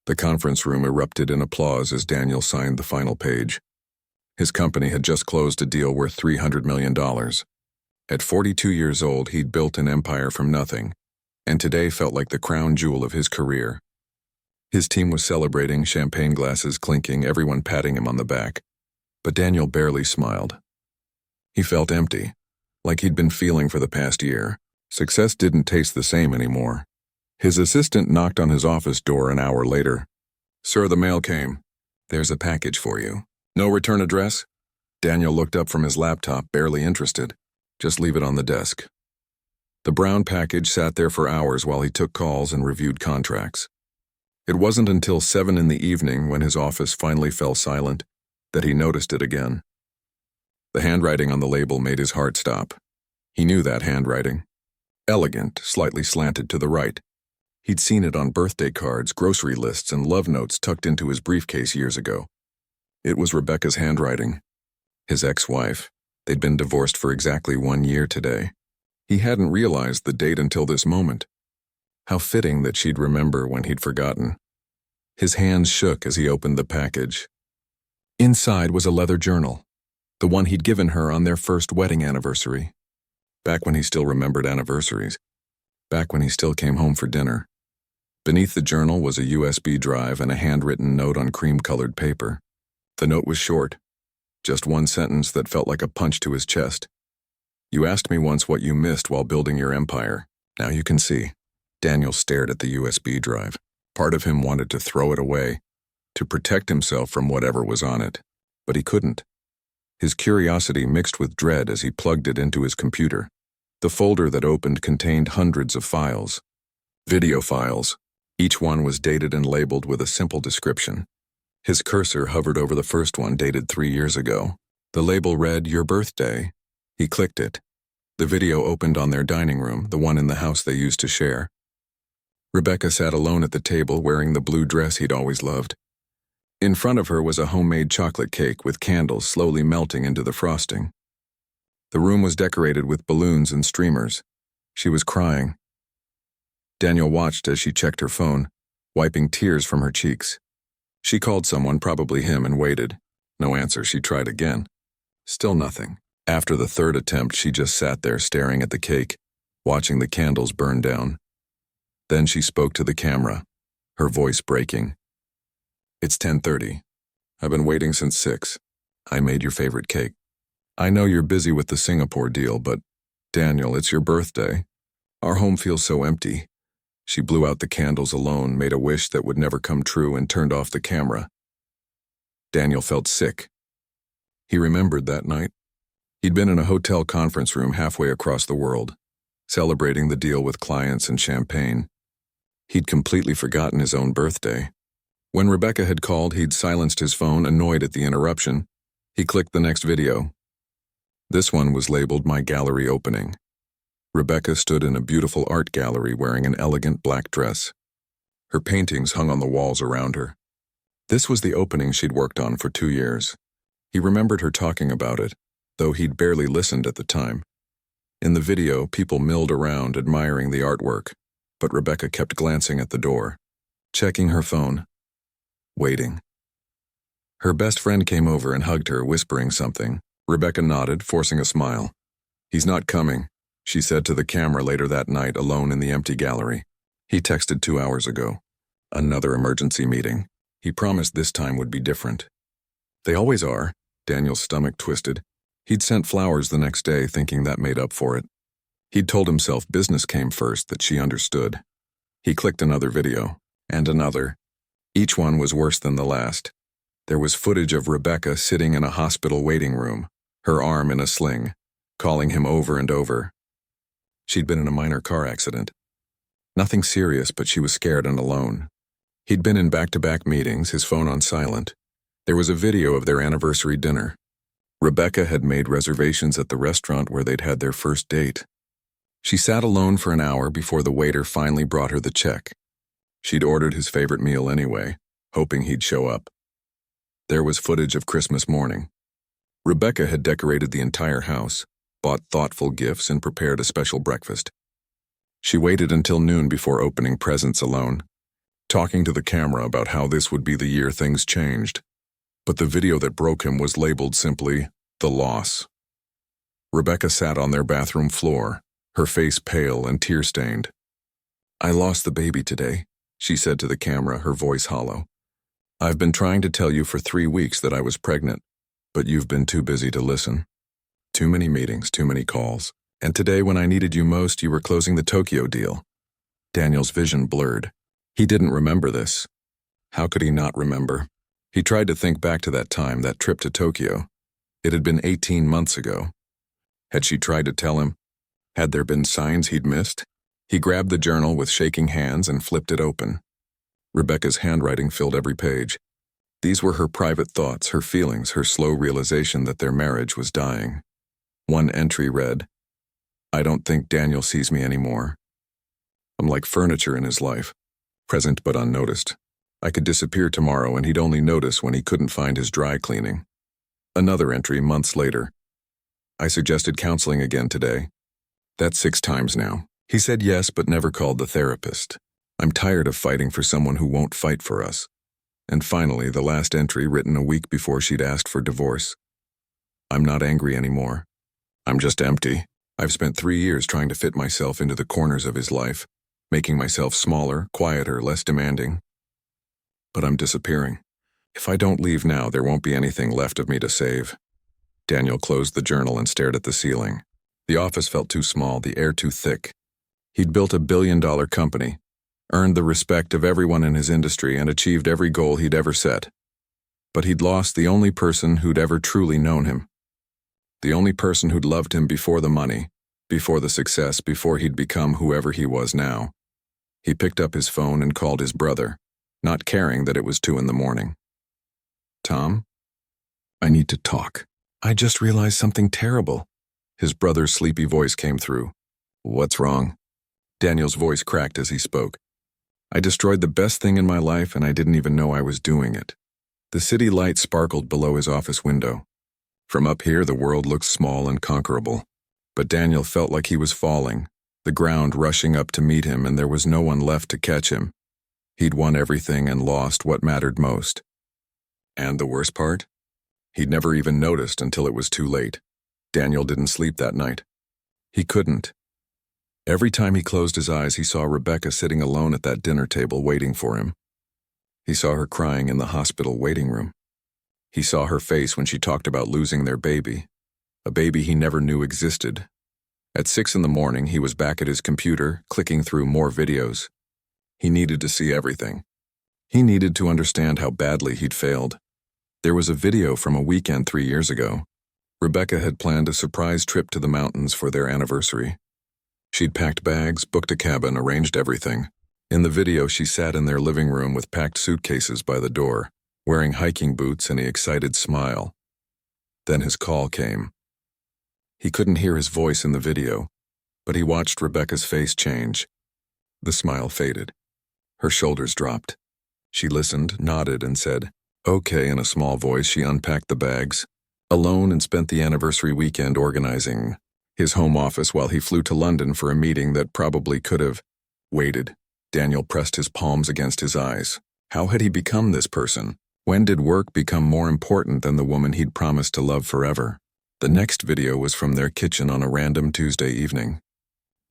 The conference room erupted in applause as Daniel signed the final page. His company had just closed a deal worth $300 million. At 42 years old, he'd built an empire from nothing, and today felt like the crown jewel of his career. His team was celebrating, champagne glasses clinking, everyone patting him on the back. But Daniel barely smiled. He felt empty, like he'd been feeling for the past year. Success didn't taste the same anymore. His assistant knocked on his office door an hour later. "Sir, the mail came. There's a package for you. No return address?" Daniel looked up from his laptop, barely interested. "Just leave it on the desk." The brown package sat there for hours while he took calls and reviewed contracts. It wasn't until 7 in the evening, when his office finally fell silent, that he noticed it again. The handwriting on the label made his heart stop. He knew that handwriting. Elegant, slightly slanted to the right. He'd seen it on birthday cards, grocery lists, and love notes tucked into his briefcase years ago. It was Rebecca's handwriting. His ex-wife. They'd been divorced for exactly 1 year today. He hadn't realized the date until this moment. How fitting that she'd remember when he'd forgotten. His hands shook as he opened the package. Inside was a leather journal, the one he'd given her on their first wedding anniversary. Back when he still remembered anniversaries. Back when he still came home for dinner. Beneath the journal was a USB drive and a handwritten note on cream-colored paper. The note was short, just one sentence that felt like a punch to his chest. "You asked me once what you missed while building your empire. Now you can see." Daniel stared at the USB drive. Part of him wanted to throw it away, to protect himself from whatever was on it, but he couldn't. His curiosity mixed with dread as he plugged it into his computer. The folder that opened contained hundreds of files. Video files. Each one was dated and labeled with a simple description. His cursor hovered over the first one, dated 3 years ago. The label read, "Your birthday." He clicked it. The video opened on their dining room, the one in the house they used to share. Rebecca sat alone at the table, wearing the blue dress he'd always loved. In front of her was a homemade chocolate cake with candles slowly melting into the frosting. The room was decorated with balloons and streamers. She was crying. Daniel watched as she checked her phone, wiping tears from her cheeks. She called someone, probably him, and waited. No answer. She tried again. Still nothing. After the third attempt, she just sat there staring at the cake, watching the candles burn down. Then she spoke to the camera, her voice breaking. "It's 10:30. I've been waiting since 6. I made your favorite cake. I know you're busy with the Singapore deal, but Daniel, it's your birthday. Our home feels so empty." She blew out the candles alone, made a wish that would never come true, and turned off the camera. Daniel felt sick. He remembered that night. He'd been in a hotel conference room halfway across the world, celebrating the deal with clients and champagne. He'd completely forgotten his own birthday. When Rebecca had called, he'd silenced his phone, annoyed at the interruption. He clicked the next video. This one was labeled "My Gallery Opening." Rebecca stood in a beautiful art gallery wearing an elegant black dress. Her paintings hung on the walls around her. This was the opening she'd worked on for 2 years. He remembered her talking about it, though he'd barely listened at the time. In the video, people milled around, admiring the artwork, but Rebecca kept glancing at the door, checking her phone, waiting. Her best friend came over and hugged her, whispering something. Rebecca nodded, forcing a smile. "He's not coming," she said to the camera later that night, alone in the empty gallery. "He texted 2 hours ago. Another emergency meeting. He promised this time would be different." "They always are." Daniel's stomach twisted. He'd sent flowers the next day, thinking that made up for it. He'd told himself business came first, that she understood. He clicked another video, and another. Each one was worse than the last. There was footage of Rebecca sitting in a hospital waiting room, her arm in a sling, calling him over and over. She'd been in a minor car accident. Nothing serious, but she was scared and alone. He'd been in back-to-back meetings, his phone on silent. There was a video of their anniversary dinner. Rebecca had made reservations at the restaurant where they'd had their first date. She sat alone for an hour before the waiter finally brought her the check. She'd ordered his favorite meal anyway, hoping he'd show up. There was footage of Christmas morning. Rebecca had decorated the entire house, bought thoughtful gifts, and prepared a special breakfast. She waited until noon before opening presents alone. talking to the camera about how this would be the year things changed. But the video that broke him was labeled simply, "The Loss." Rebecca sat on their bathroom floor, her face pale and tear-stained. "I lost the baby today," she said to the camera, her voice hollow. "I've been trying to tell you for 3 weeks that I was pregnant, but you've been too busy to listen. Too many meetings, too many calls. And today, when I needed you most, you were closing the Tokyo deal." Daniel's vision blurred. He didn't remember this. How could he not remember? He tried to think back to that time, that trip to Tokyo. It had been 18 months ago. Had she tried to tell him? Had there been signs he'd missed? He grabbed the journal with shaking hands and flipped it open. Rebecca's handwriting filled every page. These were her private thoughts, her feelings, her slow realization that their marriage was dying. One entry read, "I don't think Daniel sees me anymore. I'm like furniture in his life, present but unnoticed. I could disappear tomorrow and he'd only notice when he couldn't find his dry cleaning." Another entry months later. "I suggested counseling again today. That's 6 times now. He said yes but never called the therapist. I'm tired of fighting for someone who won't fight for us." And finally, the last entry written a week before she'd asked for divorce. "I'm not angry anymore. I'm just empty. I've spent 3 years trying to fit myself into the corners of his life, making myself smaller, quieter, less demanding. But I'm disappearing. If I don't leave now, there won't be anything left of me to save." Daniel closed the journal and stared at the ceiling. The office felt too small, the air too thick. He'd built a billion-dollar company, earned the respect of everyone in his industry, and achieved every goal he'd ever set. But he'd lost the only person who'd ever truly known him. The only person who'd loved him before the money, before the success, before he'd become whoever he was now. He picked up his phone and called his brother, not caring that it was 2 a.m. "Tom? I need to talk. I just realized something terrible." His brother's sleepy voice came through. "What's wrong?" Daniel's voice cracked as he spoke. "I destroyed the best thing in my life and I didn't even know I was doing it." The city light sparkled below his office window. From up here, the world looked small and conquerable. But Daniel felt like he was falling, the ground rushing up to meet him, and there was no one left to catch him. He'd won everything and lost what mattered most. And the worst part? He'd never even noticed until it was too late. Daniel didn't sleep that night. He couldn't. Every time he closed his eyes, he saw Rebecca sitting alone at that dinner table waiting for him. He saw her crying in the hospital waiting room. He saw her face when she talked about losing their baby, a baby he never knew existed. At 6 a.m, he was back at his computer, clicking through more videos. He needed to see everything. He needed to understand how badly he'd failed. There was a video from a weekend 3 years ago. Rebecca had planned a surprise trip to the mountains for their anniversary. She'd packed bags, booked a cabin, arranged everything. In the video, she sat in their living room with packed suitcases by the door, wearing hiking boots and an excited smile. Then his call came. He couldn't hear his voice in the video, but he watched Rebecca's face change. The smile faded. Her shoulders dropped. She listened, nodded, and said, "Okay," in a small voice. She unpacked the bags, alone, and spent the anniversary weekend organizing his home office while he flew to London for a meeting that probably could have waited. Daniel pressed his palms against his eyes. How had he become this person? When did work become more important than the woman he'd promised to love forever? The next video was from their kitchen on a random Tuesday evening.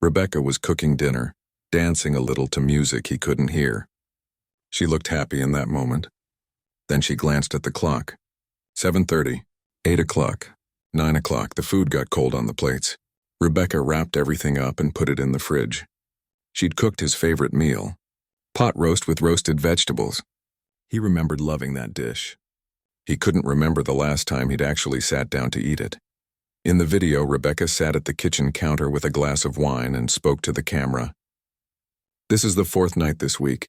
Rebecca was cooking dinner, dancing a little to music he couldn't hear. She looked happy in that moment. Then she glanced at the clock. 7:30, 8 o'clock, 9 o'clock. The food got cold on the plates. Rebecca wrapped everything up and put it in the fridge. She'd cooked his favorite meal, pot roast with roasted vegetables. He remembered loving that dish. He couldn't remember the last time he'd actually sat down to eat it. In the video, Rebecca sat at the kitchen counter with a glass of wine and spoke to the camera. "This is the 4th night this week.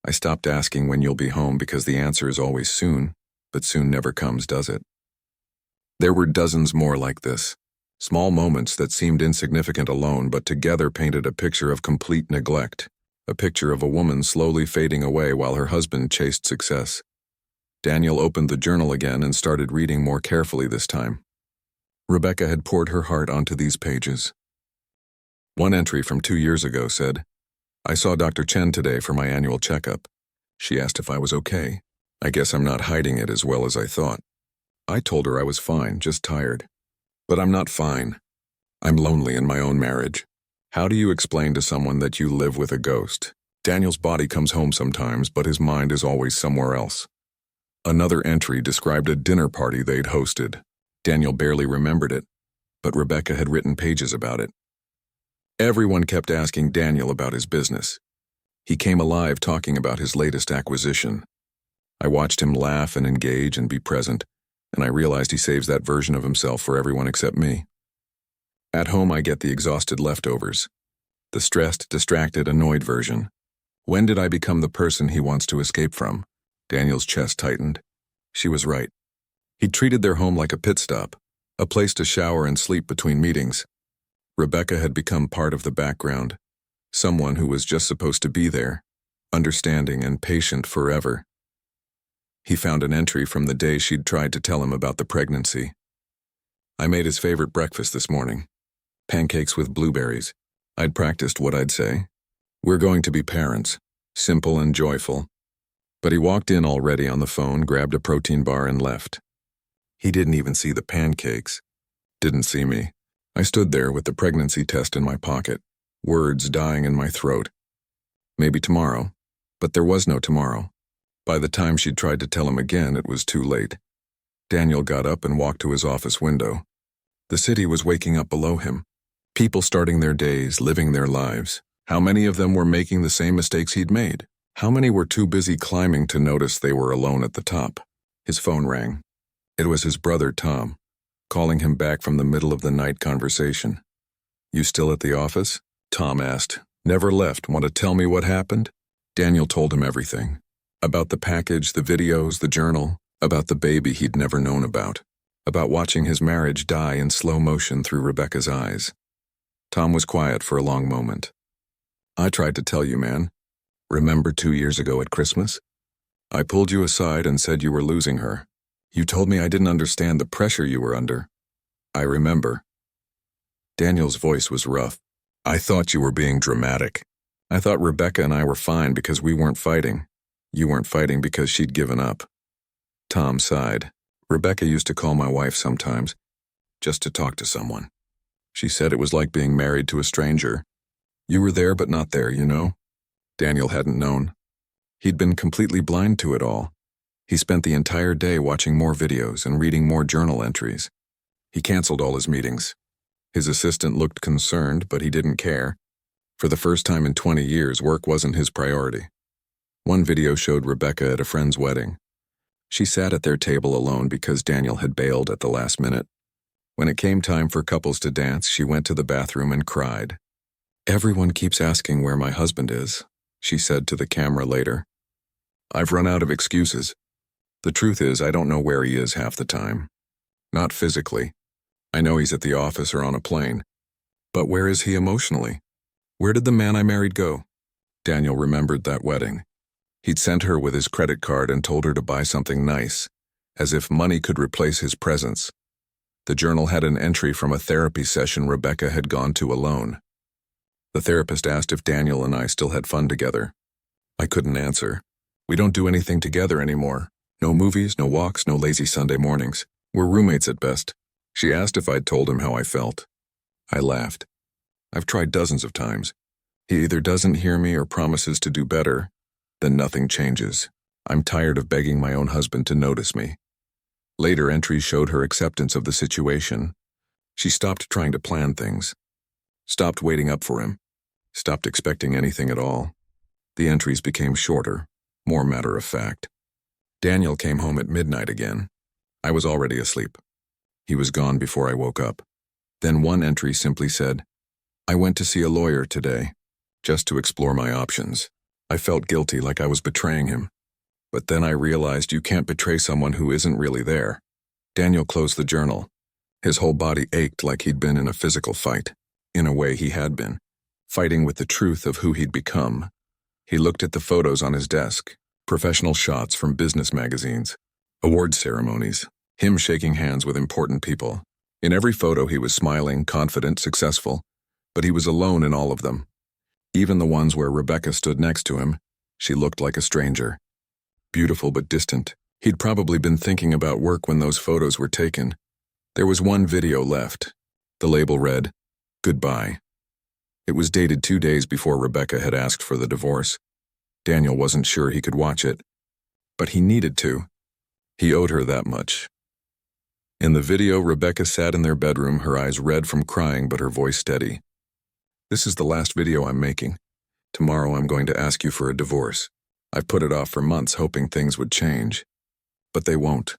I stopped asking when you'll be home because the answer is always soon, but soon never comes, does it?" There were dozens more like this. Small moments that seemed insignificant alone, but together painted a picture of complete neglect, a picture of a woman slowly fading away while her husband chased success. Daniel opened the journal again and started reading more carefully this time. Rebecca had poured her heart onto these pages. One entry from 2 years ago said, "I saw Dr. Chen today for my annual checkup. She asked if I was okay. I guess I'm not hiding it as well as I thought. I told her I was fine, just tired. But I'm not fine. I'm lonely in my own marriage. How do you explain to someone that you live with a ghost? Daniel's body comes home sometimes, but his mind is always somewhere else. Another entry described a dinner party they'd hosted. Daniel barely remembered it, but Rebecca had written pages about it. Everyone kept asking Daniel about his business. He came alive talking about his latest acquisition. I watched him laugh and engage and be present, and I realized he saves that version of himself for everyone except me. At home, I get the exhausted leftovers, the stressed, distracted, annoyed version. When did I become the person he wants to escape from? Daniel's chest tightened. She was right. He'd treated their home like a pit stop, a place to shower and sleep between meetings. Rebecca had become part of the background, someone who was just supposed to be there, understanding and patient forever. He found an entry from the day she'd tried to tell him about the pregnancy. I made his favorite breakfast this morning. Pancakes with blueberries. I'd practiced what I'd say. We're going to be parents, simple and joyful. But he walked in already on the phone, grabbed a protein bar and left. He didn't even see the pancakes. Didn't see me. I stood there with the pregnancy test in my pocket, words dying in my throat. Maybe tomorrow. But there was no tomorrow. By the time she'd tried to tell him again, it was too late. Daniel got up and walked to his office window. The city was waking up below him. People starting their days, living their lives. How many of them were making the same mistakes he'd made? How many were too busy climbing to notice they were alone at the top? His phone rang. It was his brother, Tom, calling him back from the middle of the night conversation. "You still at the office?" Tom asked. "Never left. Want to tell me what happened?" Daniel told him everything. About the package, the videos, the journal, about the baby he'd never known about watching his marriage die in slow motion through Rebecca's eyes. Tom was quiet for a long moment. "I tried to tell you, man. Remember 2 years ago at Christmas? I pulled you aside and said you were losing her. You told me I didn't understand the pressure you were under. I remember." Daniel's voice was rough. "I thought you were being dramatic. I thought Rebecca and I were fine because we weren't fighting. You weren't fighting because she'd given up." Tom sighed. "Rebecca used to call my wife sometimes, just to talk to someone. She said it was like being married to a stranger. You were there but not there, you know?" Daniel hadn't known. He'd been completely blind to it all. He spent the entire day watching more videos and reading more journal entries. He canceled all his meetings. His assistant looked concerned, but he didn't care. For the first time in 20 years, work wasn't his priority. One video showed Rebecca at a friend's wedding. She sat at their table alone because Daniel had bailed at the last minute. When it came time for couples to dance, she went to the bathroom and cried. "Everyone keeps asking where my husband is," she said to the camera later. "I've run out of excuses. The truth is, I don't know where he is half the time. Not physically. I know he's at the office or on a plane. But where is he emotionally? Where did the man I married go?" Daniel remembered that wedding. He'd sent her with his credit card and told her to buy something nice, as if money could replace his presence. The journal had an entry from a therapy session Rebecca had gone to alone. The therapist asked if Daniel and I still had fun together. I couldn't answer. "We don't do anything together anymore. No movies, no walks, no lazy Sunday mornings. We're roommates at best." She asked if I'd told him how I felt. I laughed. "I've tried dozens of times. He either doesn't hear me or promises to do better. Then nothing changes. I'm tired of begging my own husband to notice me." Later entries showed her acceptance of the situation. She stopped trying to plan things. Stopped waiting up for him. Stopped expecting anything at all. The entries became shorter, more matter of fact. Daniel came home at midnight again. I was already asleep. He was gone before I woke up. Then one entry simply said, "I went to see a lawyer today, just to explore my options. I felt guilty, like I was betraying him. But then I realized you can't betray someone who isn't really there." Daniel closed the journal. His whole body ached like he'd been in a physical fight. In a way, he had been, fighting with the truth of who he'd become. He looked at the photos on his desk, professional shots from business magazines, award ceremonies, him shaking hands with important people. In every photo, he was smiling, confident, successful, but he was alone in all of them. Even the ones where Rebecca stood next to him, she looked like a stranger. beautiful but distant. He'd probably been thinking about work when those photos were taken. There was one video left. The label read, "Goodbye." It was dated 2 days before Rebecca had asked for the divorce. Daniel wasn't sure he could watch it, but he needed to. He owed her that much. In the video, Rebecca sat in their bedroom, her eyes red from crying but her voice steady. "This is the last video I'm making. Tomorrow I'm going to ask you for a divorce. I've put it off for months hoping things would change. But they won't.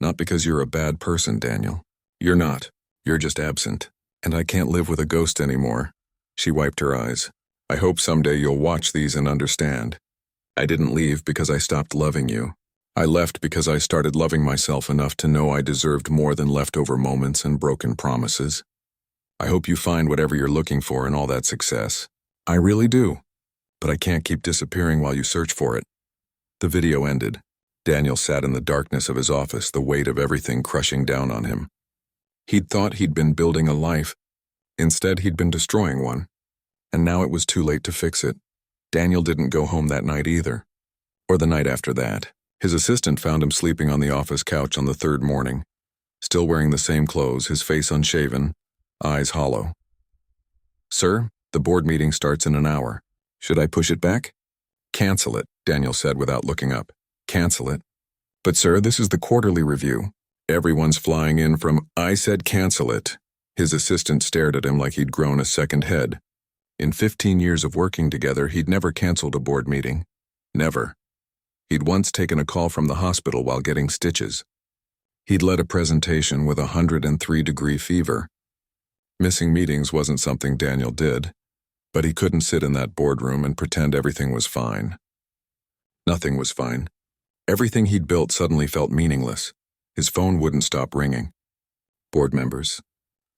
Not because you're a bad person, Daniel. You're not. You're just absent. And I can't live with a ghost anymore." She wiped her eyes. "I hope someday you'll watch these and understand. I didn't leave because I stopped loving you. I left because I started loving myself enough to know I deserved more than leftover moments and broken promises. I hope you find whatever you're looking for in all that success. I really do. But I can't keep disappearing while you search for it." The video ended. Daniel sat in the darkness of his office, the weight of everything crushing down on him. He'd thought he'd been building a life. Instead, he'd been destroying one. And now it was too late to fix it. Daniel didn't go home that night either. Or the night after that. His assistant found him sleeping on the office couch on the third morning, still wearing the same clothes, his face unshaven, eyes hollow. "Sir, the board meeting starts in an hour. Should I push it back?" "Cancel it," Daniel said without looking up. "Cancel it." "But sir, this is the quarterly review. Everyone's flying in from—" "I said cancel it." His assistant stared at him like he'd grown a second head. In 15 years of working together, he'd never canceled a board meeting. Never. He'd once taken a call from the hospital while getting stitches. He'd led a presentation with a 103-degree fever. Missing meetings wasn't something Daniel did, but he couldn't sit in that boardroom and pretend everything was fine. Nothing was fine. Everything he'd built suddenly felt meaningless. His phone wouldn't stop ringing. Board members,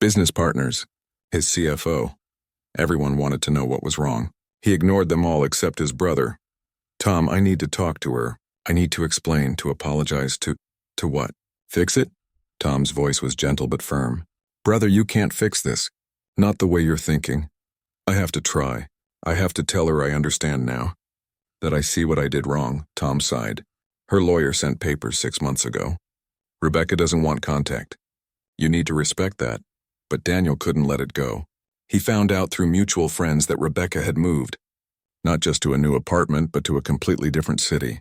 business partners, his CFO. Everyone wanted to know what was wrong. He ignored them all except his brother. "Tom, I need to talk to her. I need to explain, to apologize, to what? Fix it?" Tom's voice was gentle but firm. "Brother, you can't fix this. Not the way you're thinking. I have to try. I have to tell her I understand now. That I see what I did wrong," Tom sighed. "Her lawyer sent papers 6 months ago. Rebecca doesn't want contact. You need to respect that." But Daniel couldn't let it go. He found out through mutual friends that Rebecca had moved. Not just to a new apartment, but to a completely different city.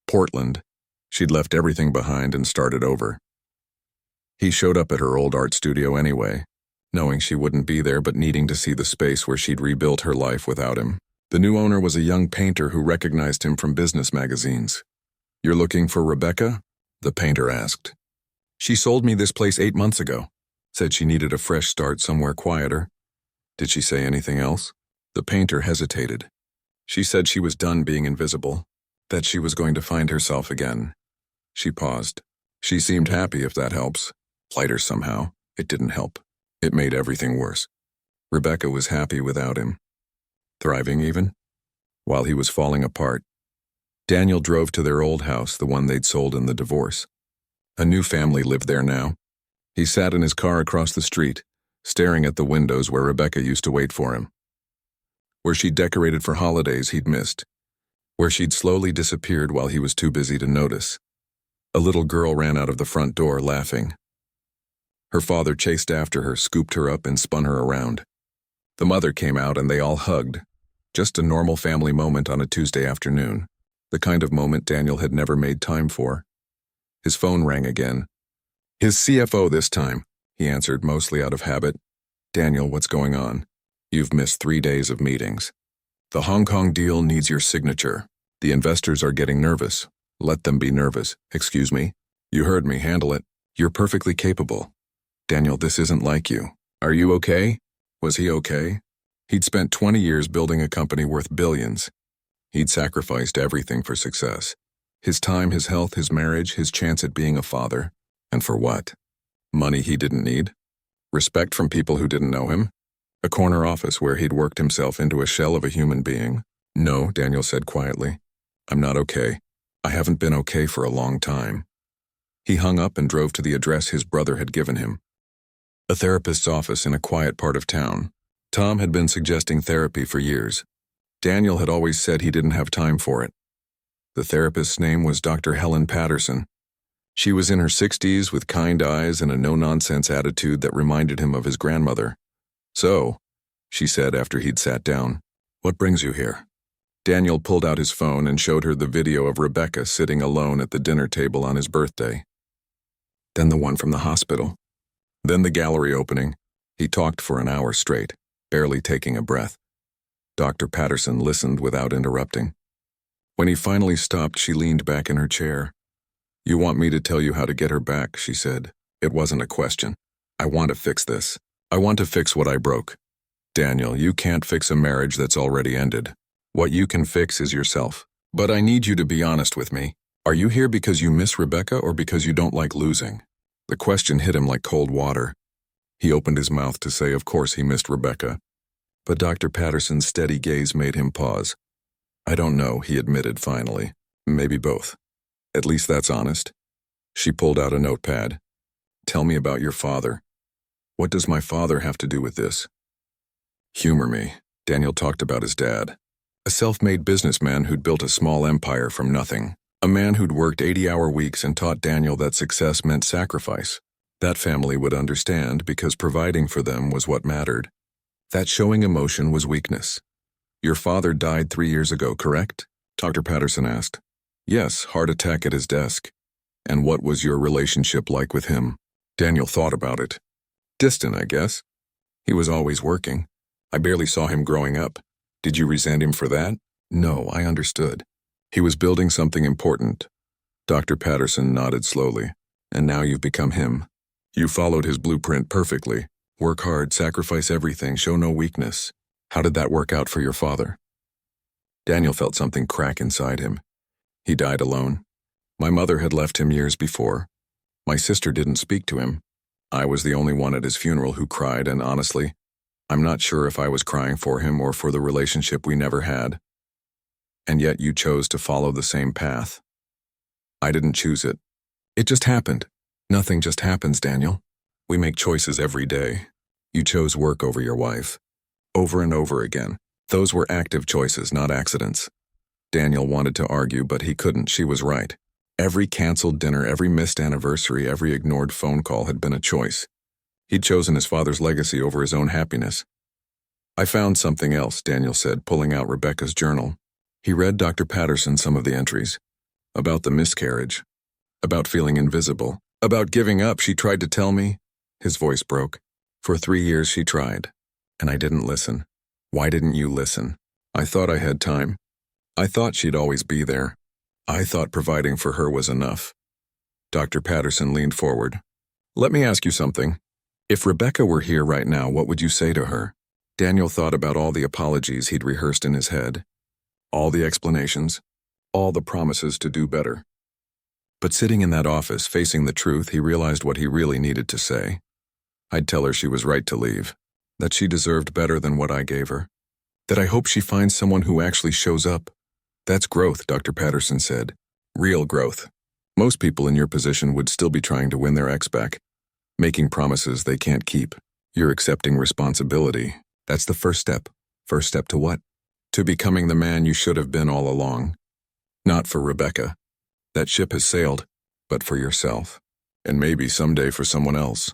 Portland. She'd left everything behind and started over. He showed up at her old art studio anyway, knowing she wouldn't be there but needing to see the space where she'd rebuilt her life without him. The new owner was a young painter who recognized him from business magazines. "You're looking for Rebecca?" the painter asked. "She sold me this place 8 months ago. Said she needed a fresh start somewhere quieter." "Did she say anything else?" The painter hesitated. "She said she was done being invisible, that she was going to find herself again." She paused. "She seemed happy, if that helps. Lighter somehow. It didn't help. It made everything worse. Rebecca was happy without him. Thriving even? While he was falling apart. Daniel drove to their old house, the one they'd sold in the divorce. A new family lived there now. He sat in his car across the street, staring at the windows where Rebecca used to wait for him. Where she'd decorated for holidays he'd missed. Where she'd slowly disappeared while he was too busy to notice. A little girl ran out of the front door, laughing. Her father chased after her, scooped her up, and spun her around. The mother came out and they all hugged. Just a normal family moment on a Tuesday afternoon. The kind of moment Daniel had never made time for. His phone rang again. His CFO this time, he answered, mostly out of habit. "Daniel, what's going on? You've missed 3 days of meetings. The Hong Kong deal needs your signature. The investors are getting nervous. Let them be nervous. Excuse me. You heard me, handle it. You're perfectly capable. Daniel, this isn't like you. Are you okay?" Was he okay? He'd spent 20 years building a company worth billions. He'd sacrificed everything for success. His time, his health, his marriage, his chance at being a father. And for what? Money he didn't need? Respect from people who didn't know him? A corner office where he'd worked himself into a shell of a human being? "No," Daniel said quietly. "I'm not okay. I haven't been okay for a long time." He hung up and drove to the address his brother had given him. A therapist's office in a quiet part of town. Tom had been suggesting therapy for years. Daniel had always said he didn't have time for it. The therapist's name was Dr. Helen Patterson. She was in her 60s with kind eyes and a no-nonsense attitude that reminded him of his grandmother. "So," she said after he'd sat down, "what brings you here?" Daniel pulled out his phone and showed her the video of Rebecca sitting alone at the dinner table on his birthday. Then the one from the hospital. Then the gallery opening. He talked for an hour straight, barely taking a breath. Dr. Patterson listened without interrupting. When he finally stopped, she leaned back in her chair. "You want me to tell you how to get her back," she said. "It wasn't a question. I want to fix this. I want to fix what I broke. Daniel, you can't fix a marriage that's already ended. What you can fix is yourself. But I need you to be honest with me. Are you here because you miss Rebecca or because you don't like losing?" The question hit him like cold water. He opened his mouth to say of course he missed Rebecca. But Dr. Patterson's steady gaze made him pause. "I don't know," he admitted finally. "Maybe both. At least that's honest." She pulled out a notepad. "Tell me about your father. What does my father have to do with this?" "Humor me." Daniel talked about his dad. A self-made businessman who'd built a small empire from nothing. A man who'd worked 80-hour weeks and taught Daniel that success meant sacrifice. That family would understand because providing for them was what mattered. That showing emotion was weakness. "Your father died 3 years ago, correct?" Dr. Patterson asked. "Yes, heart attack at his desk." "And what was your relationship like with him?" Daniel thought about it. "Distant, I guess. He was always working. I barely saw him growing up. Did you resent him for that?" "No, I understood. He was building something important." Dr. Patterson nodded slowly. "And now you've become him. You followed his blueprint perfectly. Work hard, sacrifice everything, show no weakness. How did that work out for your father?" Daniel felt something crack inside him. He died alone. My mother had left him years before. My sister didn't speak to him. I was the only one at his funeral who cried, and honestly, I'm not sure if I was crying for him or for the relationship we never had. And yet you chose to follow the same path. I didn't choose it. It just happened. Nothing just happens, Daniel. We make choices every day. You chose work over your wife. Over and over again. Those were active choices, not accidents. Daniel wanted to argue, but he couldn't. She was right. Every canceled dinner, every missed anniversary, every ignored phone call had been a choice. He'd chosen his father's legacy over his own happiness. I found something else, Daniel said, pulling out Rebecca's journal. He read Dr. Patterson some of the entries. About the miscarriage. About feeling invisible. About giving up, she tried to tell me. His voice broke. For 3 years she tried. And I didn't listen. Why didn't you listen? I thought I had time. I thought she'd always be there. I thought providing for her was enough. Dr. Patterson leaned forward. Let me ask you something. If Rebecca were here right now, what would you say to her? Daniel thought about all the apologies he'd rehearsed in his head. All the explanations. All the promises to do better. But sitting in that office, facing the truth, he realized what he really needed to say. I'd tell her she was right to leave. That she deserved better than what I gave her. That I hope she finds someone who actually shows up. That's growth, Dr. Patterson said. Real growth. Most people in your position would still be trying to win their ex back, making promises they can't keep. You're accepting responsibility. That's the first step. First step to what? To becoming the man you should have been all along. Not for Rebecca. That ship has sailed, but for yourself. And maybe someday for someone else.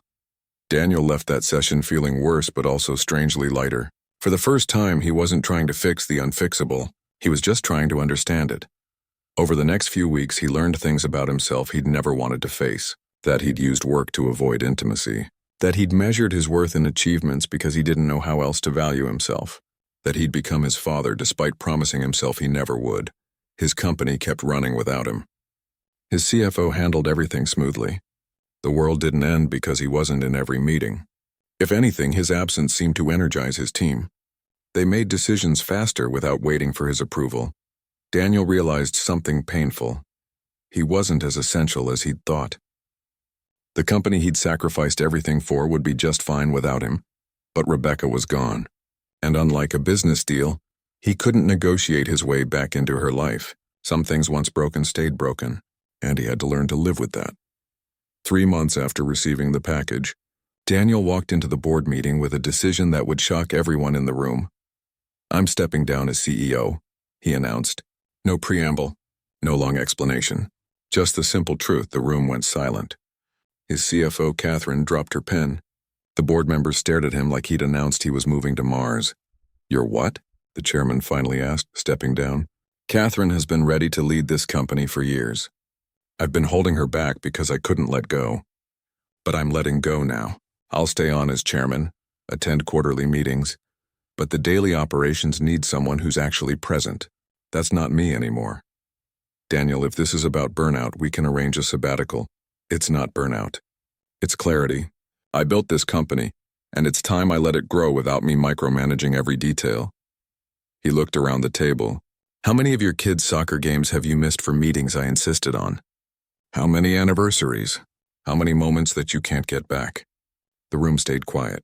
Daniel left that session feeling worse but also strangely lighter. For the first time, he wasn't trying to fix the unfixable. He was just trying to understand it. Over the next few weeks, he learned things about himself he'd never wanted to face. That he'd used work to avoid intimacy. That he'd measured his worth in achievements because he didn't know how else to value himself. That he'd become his father despite promising himself he never would. His company kept running without him. His CFO handled everything smoothly. The world didn't end because he wasn't in every meeting. If anything, his absence seemed to energize his team. They made decisions faster without waiting for his approval. Daniel realized something painful. He wasn't as essential as he'd thought. The company he'd sacrificed everything for would be just fine without him, but Rebecca was gone. And unlike a business deal, he couldn't negotiate his way back into her life. Some things once broken stayed broken, and he had to learn to live with that. 3 months after receiving the package, Daniel walked into the board meeting with a decision that would shock everyone in the room. I'm stepping down as CEO, he announced. No preamble. No long explanation. Just the simple truth, the room went silent. His CFO, Catherine, dropped her pen. The board members stared at him like he'd announced he was moving to Mars. "You're what?" the chairman finally asked, stepping down. "Catherine has been ready to lead this company for years. I've been holding her back because I couldn't let go. But I'm letting go now. I'll stay on as chairman, attend quarterly meetings, but the daily operations need someone who's actually present. That's not me anymore. Daniel, if this is about burnout, we can arrange a sabbatical. It's not burnout. It's clarity. I built this company, and it's time I let it grow without me micromanaging every detail." He looked around the table. "How many of your kids' soccer games have you missed for meetings I insisted on? How many anniversaries? How many moments that you can't get back?" The room stayed quiet.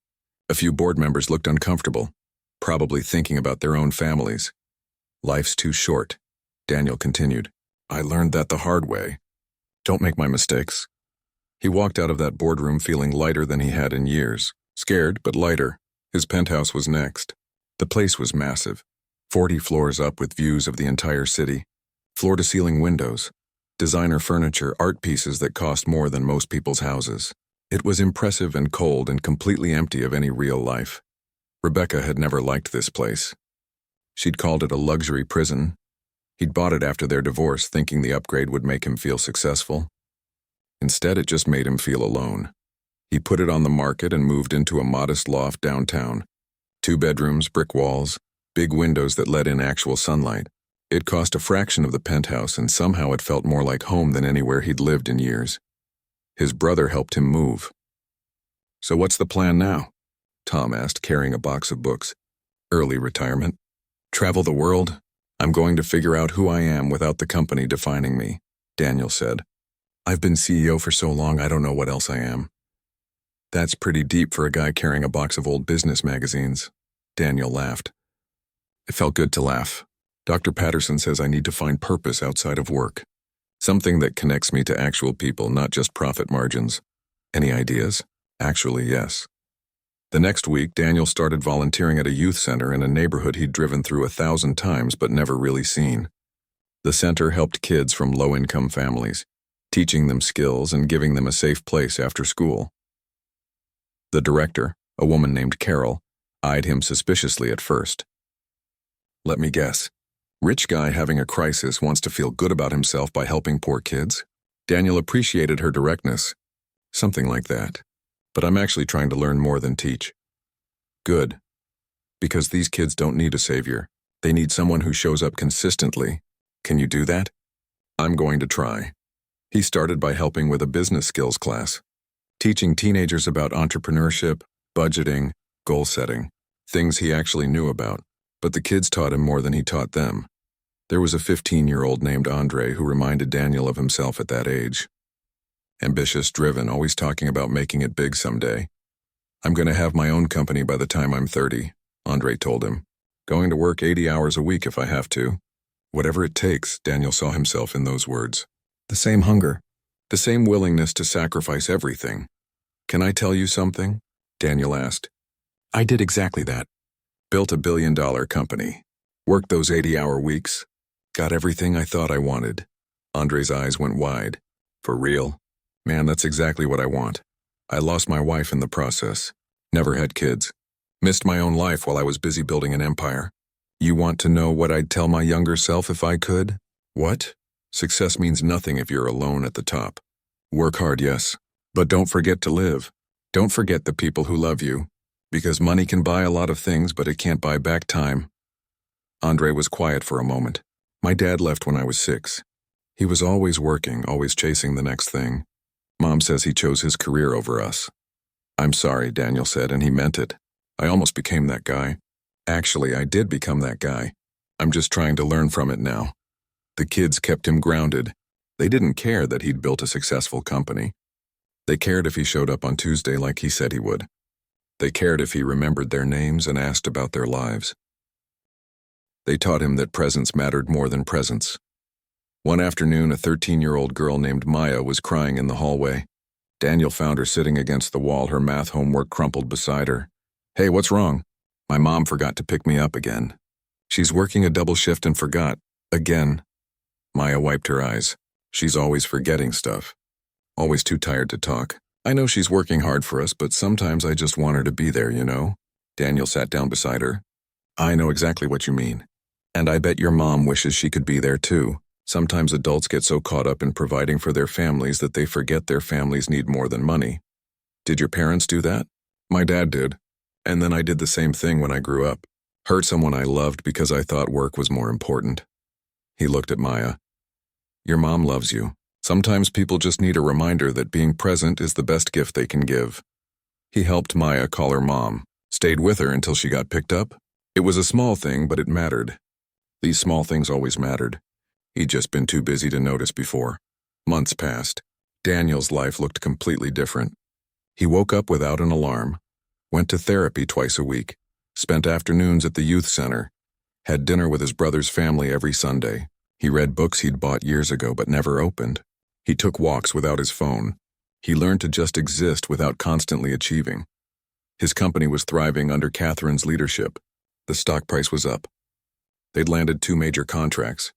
A few board members looked uncomfortable, probably thinking about their own families. "Life's too short," Daniel continued. "I learned that the hard way. Don't make my mistakes." He walked out of that boardroom feeling lighter than he had in years. Scared, but lighter. His penthouse was next. The place was massive. 40 floors up with views of the entire city. Floor-to-ceiling windows. Designer furniture, art pieces that cost more than most people's houses. It was impressive and cold and completely empty of any real life. Rebecca had never liked this place. She'd called it a luxury prison. He'd bought it after their divorce, thinking the upgrade would make him feel successful. Instead, it just made him feel alone. He put it on the market and moved into a modest loft downtown. 2 bedrooms, brick walls, big windows that let in actual sunlight. It cost a fraction of the penthouse, and somehow it felt more like home than anywhere he'd lived in years. His brother helped him move. "So what's the plan now?" Tom asked, carrying a box of books. "Early retirement. Travel the world. I'm going to figure out who I am without the company defining me," Daniel said. "I've been CEO for so long I don't know what else I am." "That's pretty deep for a guy carrying a box of old business magazines." Daniel laughed. It felt good to laugh. "Dr. Patterson says I need to find purpose outside of work. Something that connects me to actual people, not just profit margins." "Any ideas?" "Actually, yes." The next week, Daniel started volunteering at a youth center in a neighborhood he'd driven through 1,000 times but never really seen. The center helped kids from low-income families, teaching them skills and giving them a safe place after school. The director, a woman named Carol, eyed him suspiciously at first. "Let me guess. Rich guy having a crisis wants to feel good about himself by helping poor kids?" Daniel appreciated her directness. "Something like that. But I'm actually trying to learn more than teach." "Good. Because these kids don't need a savior. They need someone who shows up consistently. Can you do that?" "I'm going to try." He started by helping with a business skills class, teaching teenagers about entrepreneurship, budgeting, goal setting, things he actually knew about, but the kids taught him more than he taught them. There was a 15-year-old named Andre who reminded Daniel of himself at that age. Ambitious, driven, always talking about making it big someday. "I'm going to have my own company by the time I'm 30, Andre told him. "Going to work 80 hours a week if I have to. Whatever it takes," Daniel saw himself in those words. The same hunger, the same willingness to sacrifice everything. "Can I tell you something?" Daniel asked. "I did exactly that. Built a billion-dollar company. Worked those 80-hour weeks. Got everything I thought I wanted." Andre's eyes went wide. "For real? Man, that's exactly what I want. I lost my wife in the process. Never had kids. Missed my own life while I was busy building an empire. You want to know what I'd tell my younger self if I could? What? Success means nothing if you're alone at the top. Work hard, yes, but don't forget to live. Don't forget the people who love you. Because money can buy a lot of things, but it can't buy back time." Andre was quiet for a moment. "My dad left when I was 6. He was always working, always chasing the next thing. Mom says he chose his career over us." "I'm sorry," Daniel said, and he meant it. "I almost became that guy. Actually, I did become that guy. I'm just trying to learn from it now." The kids kept him grounded. They didn't care that he'd built a successful company. They cared if he showed up on Tuesday like he said he would. They cared if he remembered their names and asked about their lives. They taught him that presence mattered more than presence. One afternoon, a 13-year-old girl named Maya was crying in the hallway. Daniel found her sitting against the wall, her math homework crumpled beside her. "Hey, what's wrong?" "My mom forgot to pick me up again. She's working a double shift and forgot. Again." Maya wiped her eyes. She's always forgetting stuff. Always too tired to talk. I know she's working hard for us, but sometimes I just want her to be there, you know? Daniel sat down beside her. I know exactly what you mean. And I bet your mom wishes she could be there too. Sometimes adults get so caught up in providing for their families that they forget their families need more than money. Did your parents do that? My dad did. And then I did the same thing when I grew up. Hurt someone I loved because I thought work was more important. He looked at Maya. Your mom loves you. Sometimes people just need a reminder that being present is the best gift they can give. He helped Maya call her mom, stayed with her until she got picked up. It was a small thing, but it mattered. These small things always mattered. He'd just been too busy to notice before. Months passed. Daniel's life looked completely different. He woke up without an alarm, went to therapy twice a week, spent afternoons at the youth center, had dinner with his brother's family every Sunday. He read books he'd bought years ago but never opened. He took walks without his phone. He learned to just exist without constantly achieving. His company was thriving under Catherine's leadership. The stock price was up. They'd landed 2 major contracts.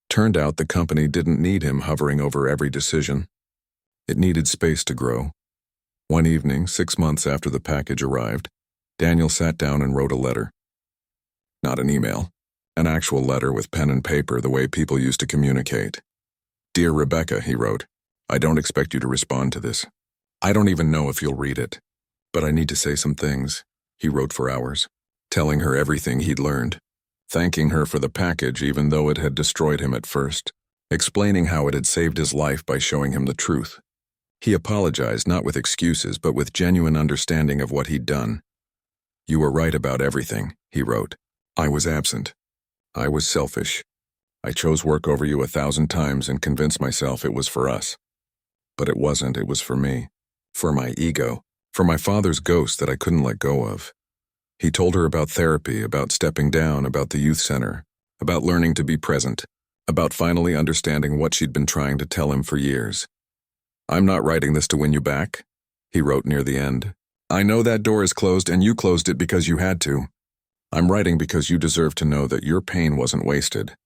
Turned out the company didn't need him hovering over every decision. It needed space to grow. One evening, 6 months after the package arrived, Daniel sat down and wrote a letter. Not an email. An actual letter with pen and paper, the way people used to communicate. Dear Rebecca, he wrote, I don't expect you to respond to this. I don't even know if you'll read it. But I need to say some things. He wrote for hours, telling her everything he'd learned, thanking her for the package even though it had destroyed him at first, explaining how it had saved his life by showing him the truth. He apologized not with excuses but with genuine understanding of what he'd done. You were right about everything, he wrote. I was absent. I was selfish. I chose work over you 1,000 times and convinced myself it was for us. But it wasn't, it was for me. For my ego. For my father's ghost that I couldn't let go of. He told her about therapy, about stepping down, about the youth center, about learning to be present, about finally understanding what she'd been trying to tell him for years. I'm not writing this to win you back, he wrote near the end. I know that door is closed and you closed it because you had to. I'm writing because you deserve to know that your pain wasn't wasted.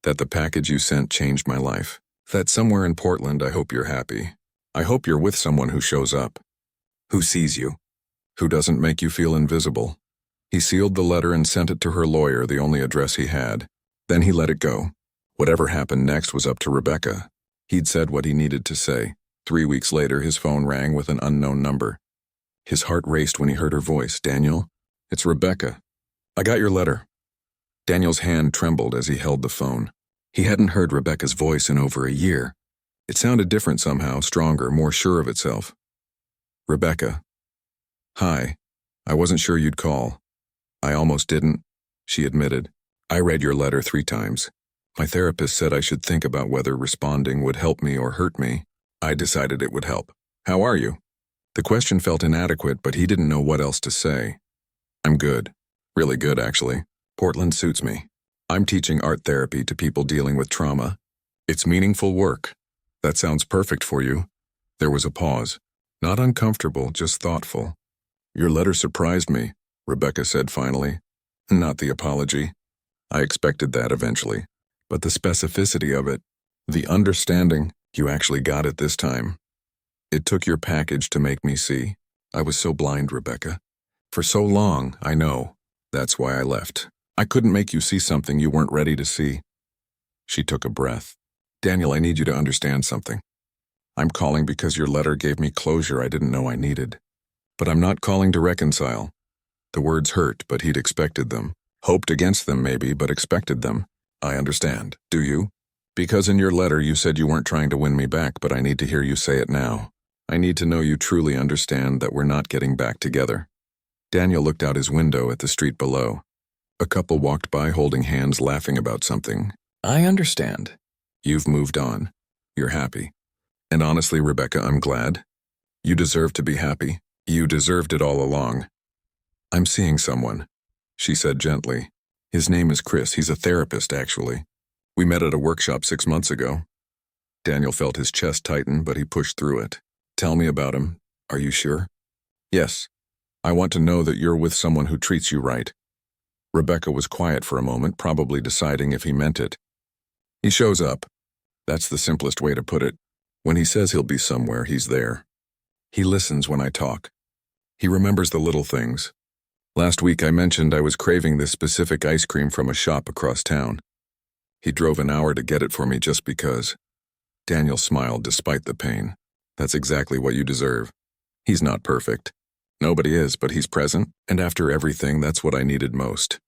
That the package you sent changed my life. That somewhere in Portland I hope you're happy. I hope you're with someone who shows up. Who sees you. Who doesn't make you feel invisible. He sealed the letter and sent it to her lawyer, the only address he had. Then he let it go. Whatever happened next was up to Rebecca. He'd said what he needed to say. 3 weeks later, his phone rang with an unknown number. His heart raced when he heard her voice. Daniel, it's Rebecca. I got your letter. Daniel's hand trembled as he held the phone. He hadn't heard Rebecca's voice in over a year. It sounded different somehow, stronger, more sure of itself. Rebecca. Hi. I wasn't sure you'd call. I almost didn't, she admitted. I read your letter 3 times. My therapist said I should think about whether responding would help me or hurt me. I decided it would help. How are you? The question felt inadequate, but he didn't know what else to say. I'm good. Really good, actually. Portland suits me. I'm teaching art therapy to people dealing with trauma. It's meaningful work. That sounds perfect for you. There was a pause. Not uncomfortable, just thoughtful. Your letter surprised me, Rebecca said finally. Not the apology. I expected that eventually. But the specificity of it, the understanding, you actually got it this time. It took your package to make me see. I was so blind, Rebecca. For so long, I know. That's why I left. I couldn't make you see something you weren't ready to see. She took a breath. Daniel, I need you to understand something. I'm calling because your letter gave me closure I didn't know I needed. But I'm not calling to reconcile. The words hurt, but he'd expected them. Hoped against them maybe, but expected them. I understand. Do you? Because in your letter you said you weren't trying to win me back, but I need to hear you say it now. I need to know you truly understand that we're not getting back together. Daniel looked out his window at the street below. A couple walked by holding hands, laughing about something. I understand. You've moved on. You're happy. And honestly, Rebecca, I'm glad. You deserve to be happy. You deserved it all along. I'm seeing someone, she said gently. His name is Chris. He's a therapist, actually. We met at a workshop 6 months ago. Daniel felt his chest tighten, but he pushed through it. Tell me about him. Are you sure? Yes. I want to know that you're with someone who treats you right. Rebecca was quiet for a moment, probably deciding if he meant it. He shows up. That's the simplest way to put it. When he says he'll be somewhere, he's there. He listens when I talk. He remembers the little things. Last week I mentioned I was craving this specific ice cream from a shop across town. He drove an hour to get it for me just because. Daniel smiled despite the pain. That's exactly what you deserve. He's not perfect. Nobody is, but he's present, and after everything, that's what I needed most.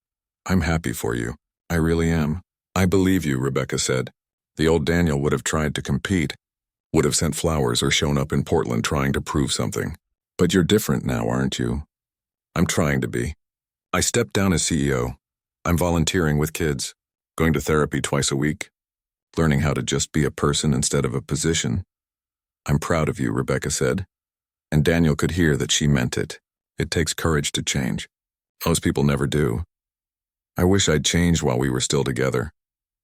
I'm happy for you. I really am. I believe you, Rebecca said. The old Daniel would have tried to compete, would have sent flowers or shown up in Portland trying to prove something. But you're different now, aren't you? I'm trying to be. I stepped down as CEO. I'm volunteering with kids, going to therapy twice a week, learning how to just be a person instead of a position. I'm proud of you, Rebecca said. And Daniel could hear that she meant it. It takes courage to change. Most people never do. I wish I'd changed while we were still together.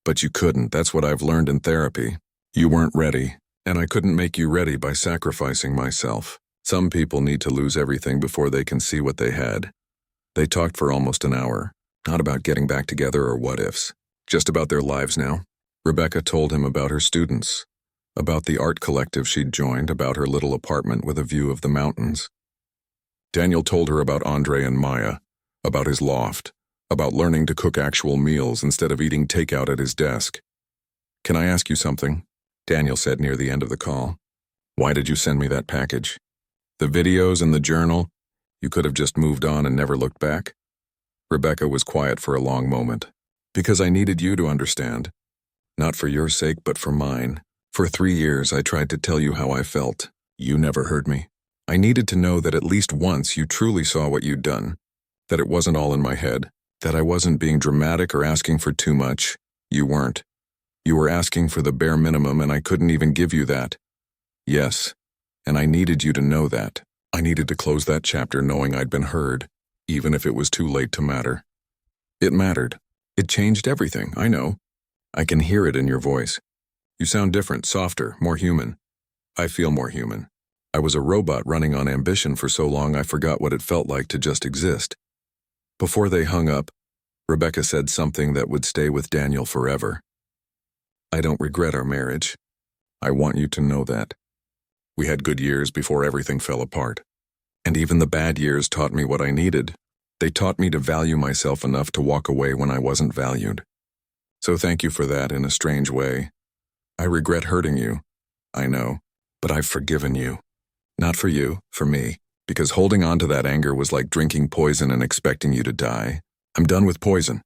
But you couldn't. That's what I've learned in therapy. You weren't ready, and I couldn't make you ready by sacrificing myself. Some people need to lose everything before they can see what they had. They talked for almost an hour, not about getting back together or what-ifs, just about their lives now. Rebecca told him about her students, about the art collective she'd joined, about her little apartment with a view of the mountains. Daniel told her about Andre and Maya, about his loft, about learning to cook actual meals instead of eating takeout at his desk. Can I ask you something? Daniel said near the end of the call. Why did you send me that package? The videos and the journal? You could have just moved on and never looked back? Rebecca was quiet for a long moment. Because I needed you to understand. Not for your sake, but for mine. For 3 years, I tried to tell you how I felt. You never heard me. I needed to know that at least once you truly saw what you'd done. That it wasn't all in my head. That I wasn't being dramatic or asking for too much. You weren't. You were asking for the bare minimum, and I couldn't even give you that. Yes, and I needed you to know that. I needed to close that chapter knowing I'd been heard, even if it was too late to matter. It mattered. It changed everything, I know. I can hear it in your voice. You sound different, softer, more human. I feel more human. I was a robot running on ambition for so long I forgot what it felt like to just exist. Before they hung up, Rebecca said something that would stay with Daniel forever. I don't regret our marriage. I want you to know that. We had good years before everything fell apart. And even the bad years taught me what I needed. They taught me to value myself enough to walk away when I wasn't valued. So thank you for that in a strange way. I regret hurting you. I know. But I've forgiven you. Not for you, for me. Because holding on to that anger was like drinking poison and expecting you to die. I'm done with poison.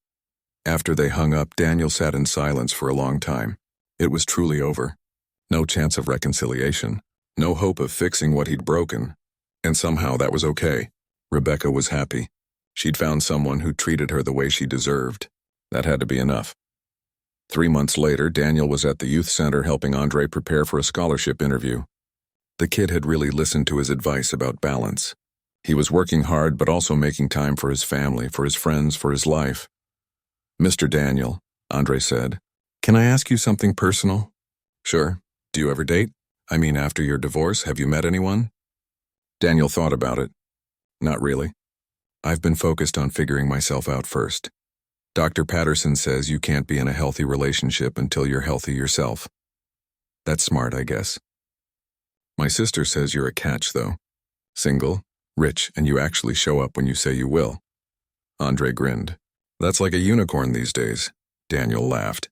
After they hung up, Daniel sat in silence for a long time. It was truly over. No chance of reconciliation. No hope of fixing what he'd broken. And somehow that was okay. Rebecca was happy. She'd found someone who treated her the way she deserved. That had to be enough. 3 months later, Daniel was at the youth center helping Andre prepare for a scholarship interview. The kid had really listened to his advice about balance. He was working hard but also making time for his family, for his friends, for his life. Mr. Daniel, Andre said, can I ask you something personal? Sure. Do you ever date? I mean, after your divorce, have you met anyone? Daniel thought about it. Not really. I've been focused on figuring myself out first. Dr. Patterson says you can't be in a healthy relationship until you're healthy yourself. That's smart, I guess. My sister says you're a catch, though. Single, rich, and you actually show up when you say you will. Andre grinned. That's like a unicorn these days. Daniel laughed.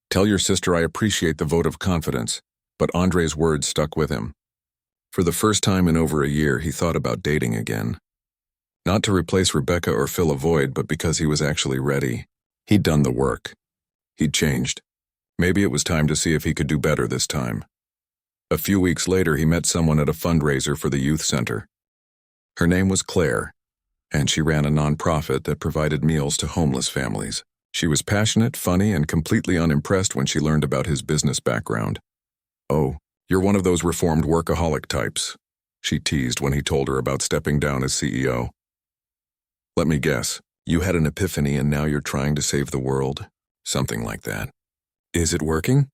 Tell your sister I appreciate the vote of confidence, but Andre's words stuck with him. For the first time in over a year, he thought about dating again. Not to replace Rebecca or fill a void, but because he was actually ready. He'd done the work. He'd changed. Maybe it was time to see if he could do better this time. A few weeks later, he met someone at a fundraiser for the youth center. Her name was Claire, and she ran a nonprofit that provided meals to homeless families. She was passionate, funny, and completely unimpressed when she learned about his business background. Oh, you're one of those reformed workaholic types, she teased when he told her about stepping down as CEO. Let me guess, you had an epiphany and now you're trying to save the world? Something like that. Is it working?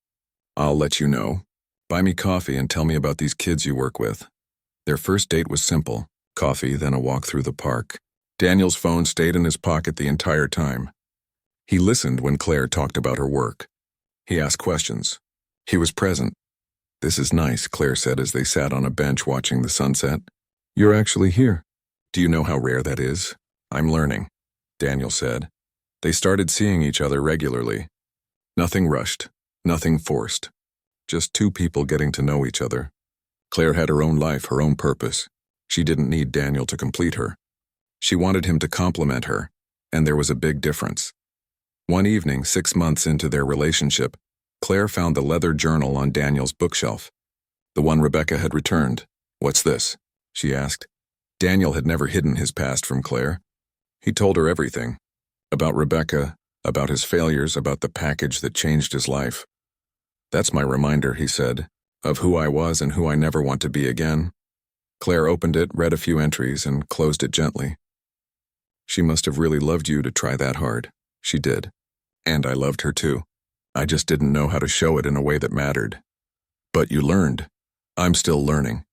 I'll let you know. Buy me coffee and tell me about these kids you work with. Their first date was simple. Coffee, then a walk through the park. Daniel's phone stayed in his pocket the entire time. He listened when Claire talked about her work. He asked questions. He was present. "This is nice," Claire said as they sat on a bench watching the sunset. "You're actually here. Do you know how rare that is?" "I'm learning," Daniel said. They started seeing each other regularly. Nothing rushed, nothing forced. Just two people getting to know each other. Claire had her own life, her own purpose. She didn't need Daniel to complete her. She wanted him to complement her, and there was a big difference. One evening, 6 months into their relationship, Claire found the leather journal on Daniel's bookshelf. The one Rebecca had returned. "What's this?" she asked. Daniel had never hidden his past from Claire. He told her everything. About Rebecca, about his failures, about the package that changed his life. "That's my reminder," he said, "of who I was and who I never want to be again." Claire opened it, read a few entries, and closed it gently. "She must have really loved you to try that hard." "She did. And I loved her too. I just didn't know how to show it in a way that mattered." "But you learned." "I'm still learning."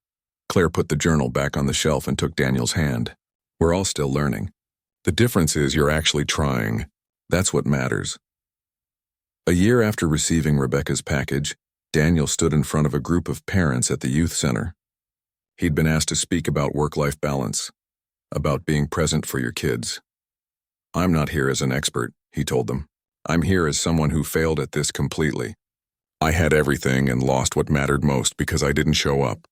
Claire put the journal back on the shelf and took Daniel's hand. "We're all still learning. The difference is you're actually trying. That's what matters." A year after receiving Rebecca's package, Daniel stood in front of a group of parents at the youth center. He'd been asked to speak about work-life balance, about being present for your kids. "I'm not here as an expert," he told them. "I'm here as someone who failed at this completely. I had everything and lost what mattered most because I didn't show up.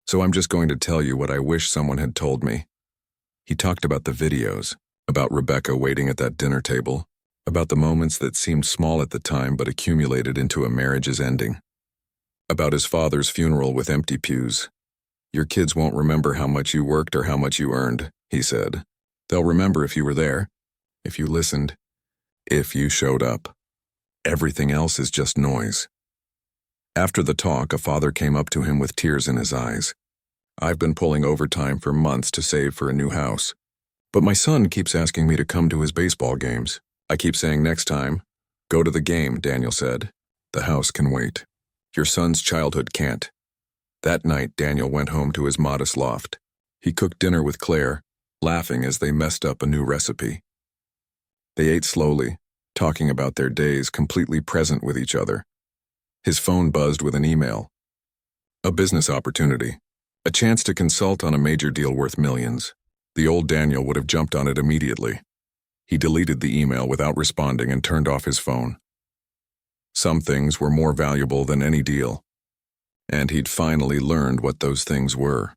So I'm just going to tell you what I wish someone had told me." He talked about the videos, about Rebecca waiting at that dinner table, about the moments that seemed small at the time but accumulated into a marriage's ending, about his father's funeral with empty pews. "Your kids won't remember how much you worked or how much you earned," he said. "They'll remember if you were there, if you listened, if you showed up. Everything else is just noise." After the talk, a father came up to him with tears in his eyes. "I've been pulling overtime for months to save for a new house. But my son keeps asking me to come to his baseball games. I keep saying next time." "Go to the game," Daniel said. "The house can wait. Your son's childhood can't." That night, Daniel went home to his modest loft. He cooked dinner with Claire, laughing as they messed up a new recipe. They ate slowly, talking about their days, completely present with each other. His phone buzzed with an email. A business opportunity. A chance to consult on a major deal worth millions. The old Daniel would have jumped on it immediately. He deleted the email without responding and turned off his phone. Some things were more valuable than any deal. And he'd finally learned what those things were.